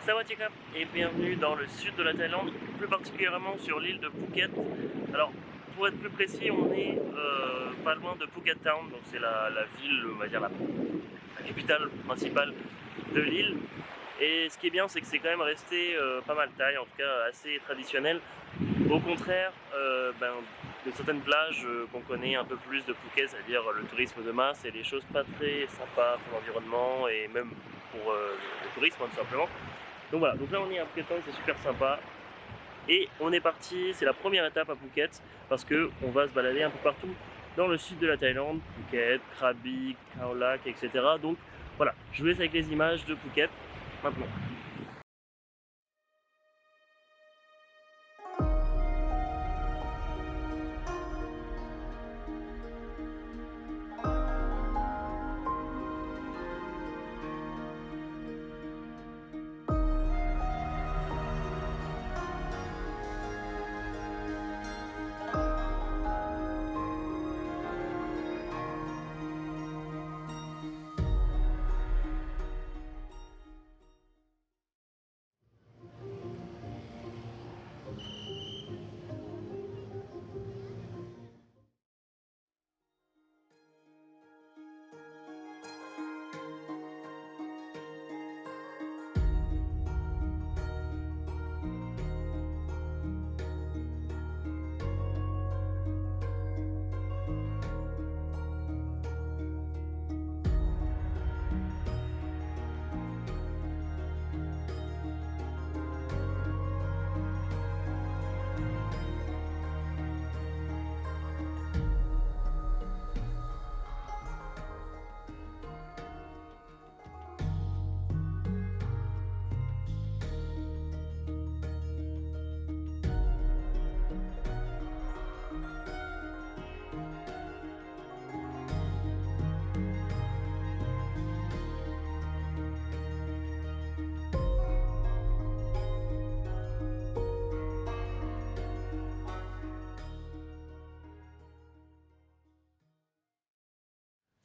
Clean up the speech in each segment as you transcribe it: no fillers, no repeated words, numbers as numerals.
Sawadee Krap et bienvenue dans le sud de la Thaïlande, plus particulièrement sur l'île de Phuket. Alors, pour être plus précis, on est pas loin de Phuket Town, donc c'est la ville, on va dire la capitale principale de l'île. Et ce qui est bien, c'est que c'est quand même resté pas mal thaï, en tout cas assez traditionnel. Au contraire de certaines plages qu'on connaît un peu plus de Phuket, c'est-à-dire le tourisme de masse et les choses pas très sympas pour l'environnement et même pour le tourisme tout simplement. Donc voilà, donc là on est à Phuket Town, c'est super sympa. Et on est parti, c'est la première étape à Phuket, parce qu'on va se balader un peu partout dans le sud de la Thaïlande, Phuket, Krabi, Khao Lak, etc. Donc voilà, je vous laisse avec les images de Phuket maintenant.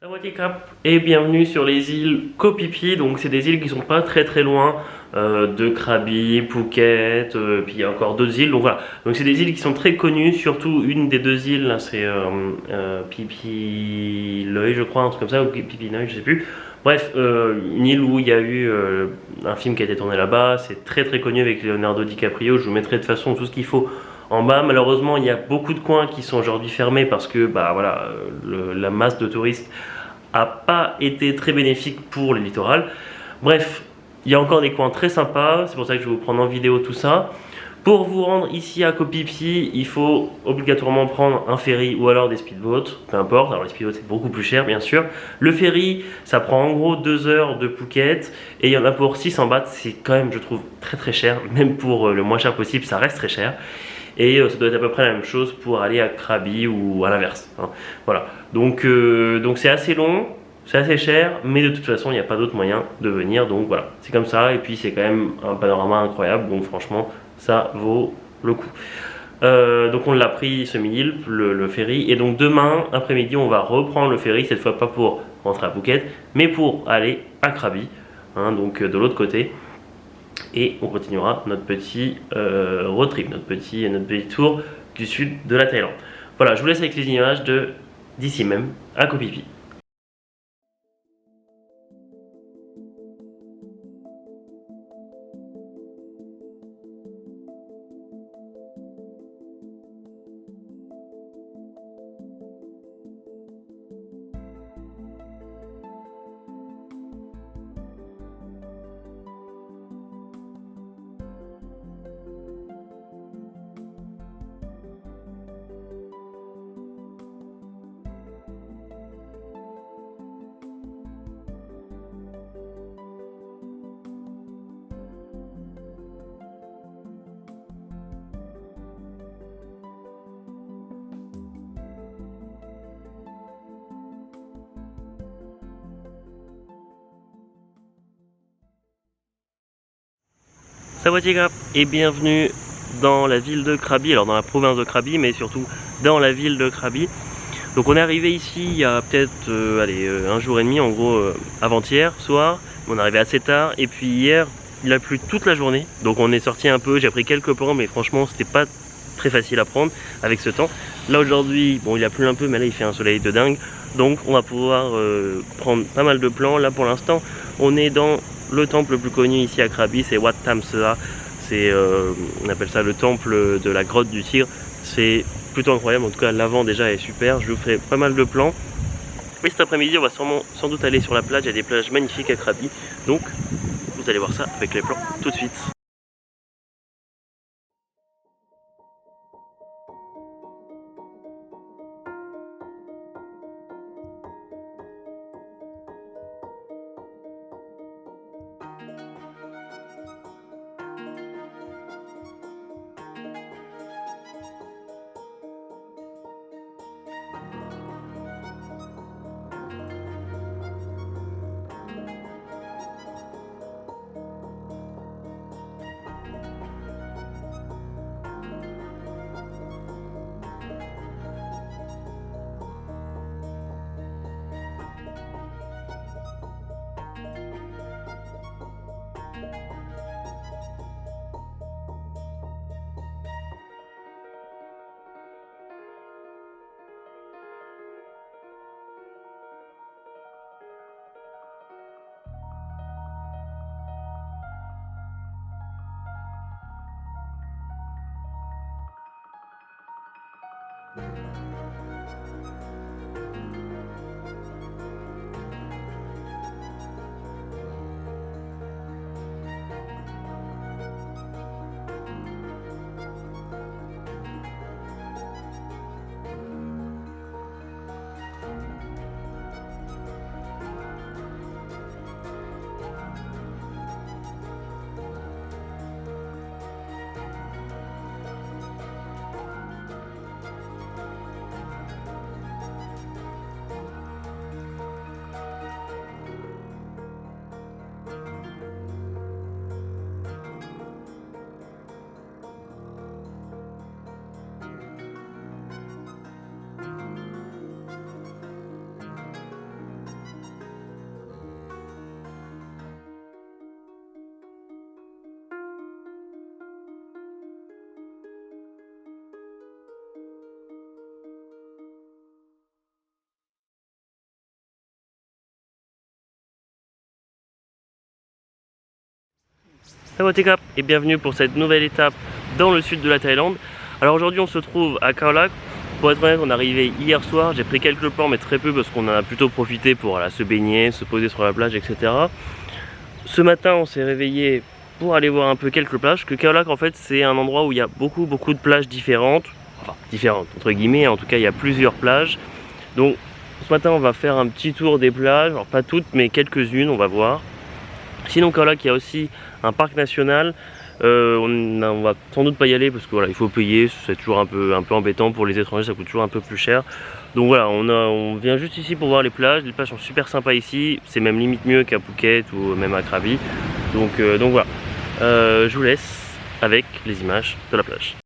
Sawadee Krap et bienvenue sur les îles Koh Phi Phi. Donc c'est des îles qui sont pas très loin de Krabi, Phuket, puis il y a encore d'autres îles. Donc voilà, donc c'est des îles qui sont très connues, surtout une des deux îles, c'est Phi Phi Loy je crois, un truc comme ça, ou Phi Phi Noy, je sais plus. Bref, une île où il y a eu un film qui a été tourné là-bas, c'est très connu avec Leonardo DiCaprio. Je vous mettrai de toute façon tout ce qu'il faut en bas. Malheureusement, il y a beaucoup de coins qui sont aujourd'hui fermés parce que bah voilà, la masse de touristes a pas été très bénéfique pour le littoral. Bref, il y a encore des coins très sympas, c'est pour ça que je vais vous prendre en vidéo tout ça. Pour vous rendre ici à Koh Phi Phi, il faut obligatoirement prendre un ferry ou alors des speedboats, peu importe. Alors les speedboats c'est beaucoup plus cher bien sûr. Le ferry, ça prend en gros 2 heures de Phuket et il y en a pour 600 bahts, c'est quand même je trouve très cher, même pour le moins cher possible, ça reste très cher. Et ça doit être à peu près la même chose pour aller à Krabi ou à l'inverse, hein. Voilà, donc c'est assez long, c'est assez cher, mais de toute façon il n'y a pas d'autre moyen de venir, donc voilà, c'est comme ça. Et puis c'est quand même un panorama incroyable, donc franchement ça vaut le coup. Donc on l'a pris ce midi, le ferry, et donc demain après-midi on va reprendre le ferry, cette fois pas pour rentrer à Phuket, mais pour aller à Krabi, hein, donc de l'autre côté. Et on continuera notre petit road trip, notre petit tour du sud de la Thaïlande. Voilà, je vous laisse avec les images d'ici même à Koh Phi Phi. Sawadee Krap et bienvenue dans la ville de Krabi, alors dans la province de Krabi, mais surtout dans la ville de Krabi. Donc on est arrivé ici il y a peut-être un jour et demi, en gros avant-hier soir. On est arrivé assez tard et puis hier il a plu toute la journée, donc on est sorti un peu, j'ai pris quelques plans, mais franchement c'était pas très facile à prendre avec ce temps. Là aujourd'hui, bon il a plu un peu, mais là il fait un soleil de dingue, donc on va pouvoir prendre pas mal de plans. Là pour l'instant, on est dans le temple le plus connu ici à Krabi, c'est Wat Tamsea. C'est, on appelle ça le temple de la grotte du tigre. C'est plutôt incroyable, en tout cas l'avant déjà est super. Je vous ferai pas mal de plans. Et cet après-midi, on va sans doute aller sur la plage. Il y a des plages magnifiques à Krabi, donc vous allez voir ça avec les plans tout de suite. Sawadee-krap et bienvenue pour cette nouvelle étape dans le sud de la Thaïlande. Alors aujourd'hui on se trouve à Khao Lak. Pour être honnête, on est arrivé hier soir, j'ai pris quelques plans mais très peu parce qu'on en a plutôt profité pour voilà, se baigner, se poser sur la plage, etc. Ce matin on s'est réveillé pour aller voir un peu quelques plages, que Khao Lak en fait c'est un endroit où il y a beaucoup de plages différentes, enfin différentes entre guillemets, en tout cas il y a plusieurs plages. Donc ce matin on va faire un petit tour des plages, alors pas toutes mais quelques-unes, on va voir. Sinon Khao Lak il y a aussi un parc national, on va sans doute pas y aller parce que voilà il faut payer, c'est toujours un peu embêtant pour les étrangers, ça coûte toujours un peu plus cher. Donc voilà, on vient juste ici pour voir les plages sont super sympas ici, c'est même limite mieux qu'à Phuket ou même à Krabi. Donc voilà, je vous laisse avec les images de la plage.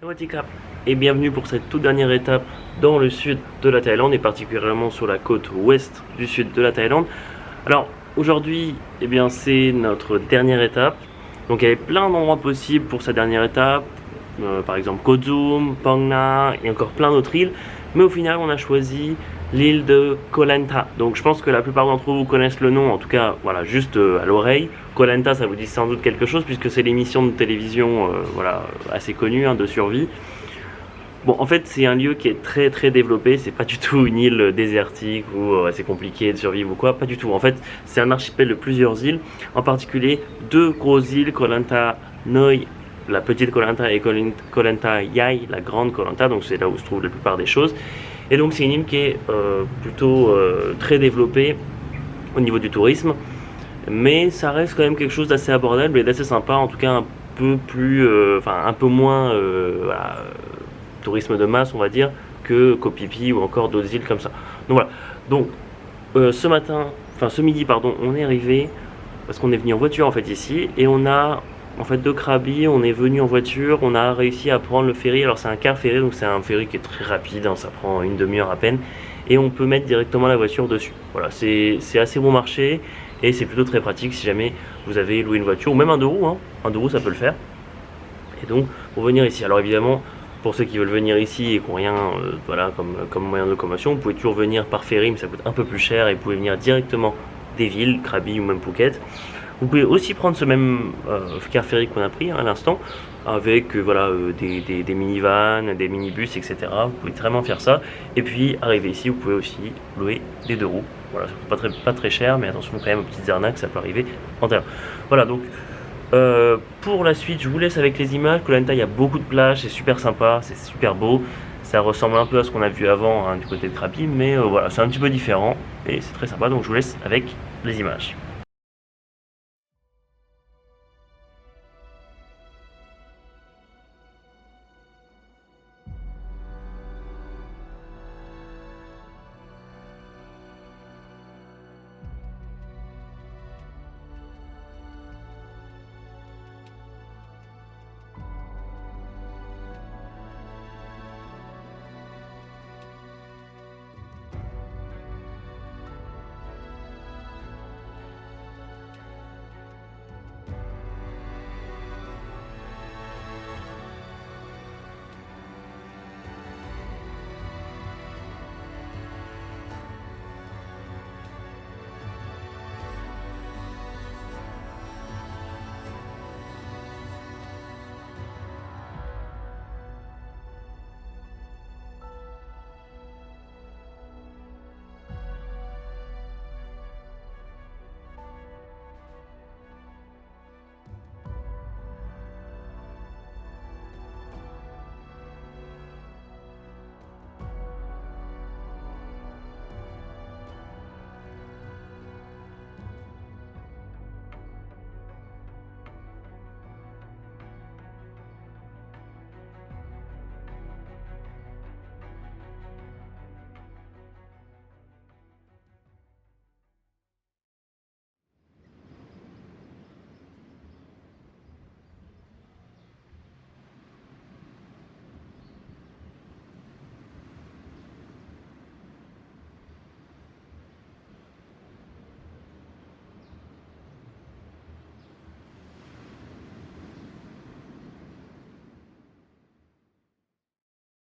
Sawadee-krap et bienvenue pour cette toute dernière étape dans le sud de la Thaïlande et particulièrement sur la côte ouest du sud de la Thaïlande. Alors aujourd'hui, eh bien, c'est notre dernière étape. Donc il y avait plein d'endroits possibles pour cette dernière étape, par exemple Koh Zoom, Phang Nga et encore plein d'autres îles. Mais au final, on a choisi l'île de Koh Lanta. Donc je pense que la plupart d'entre vous connaissent le nom, en tout cas voilà, juste à l'oreille. Koh Lanta, ça vous dit sans doute quelque chose puisque c'est l'émission de télévision voilà, assez connue de survie. Bon, en fait, c'est un lieu qui est très très développé, c'est pas du tout une île désertique où c'est compliqué de survivre ou quoi, pas du tout. En fait, c'est un archipel de plusieurs îles, en particulier deux grosses îles, Koh Lanta Noi, la petite Koh Lanta, et Koh Lanta Yai, la grande Koh Lanta, donc c'est là où se trouvent la plupart des choses. Et donc, c'est une île qui est plutôt très développée au niveau du tourisme, mais ça reste quand même quelque chose d'assez abordable et d'assez sympa, en tout cas un peu plus, enfin un peu moins, voilà, tourisme de masse on va dire que Koh Phi Phi ou encore d'autres îles comme ça. Donc voilà, donc ce midi pardon, on est arrivé parce qu'on est venu en voiture en fait ici et on a en fait de Krabi, on est venu en voiture, on a réussi à prendre le ferry. Alors c'est un car ferry, donc c'est un ferry qui est très rapide, ça prend une demi-heure à peine et on peut mettre directement la voiture dessus. Voilà, c'est assez bon marché et c'est plutôt très pratique si jamais vous avez loué une voiture ou même un deux roues, un deux roues ça peut le faire. Et donc pour venir ici, alors évidemment pour ceux qui veulent venir ici et qui n'ont rien voilà, comme moyen de locomotion, vous pouvez toujours venir par ferry, mais ça coûte un peu plus cher et vous pouvez venir directement des villes, Krabi ou même Phuket. Vous pouvez aussi prendre ce même car ferry qu'on a pris à l'instant, avec voilà, des minivans, des minibus, etc. Vous pouvez vraiment faire ça. Et puis arriver ici, vous pouvez aussi louer des deux roues. Voilà, ça coûte pas très cher, mais attention quand même aux petites arnaques, ça peut arriver en terre. Voilà, donc pour la suite, je vous laisse avec les images. Koh Lanta, il y a beaucoup de plages, c'est super sympa, c'est super beau. Ça ressemble un peu à ce qu'on a vu avant du côté de Krabi, mais voilà, c'est un petit peu différent et c'est très sympa. Donc je vous laisse avec les images.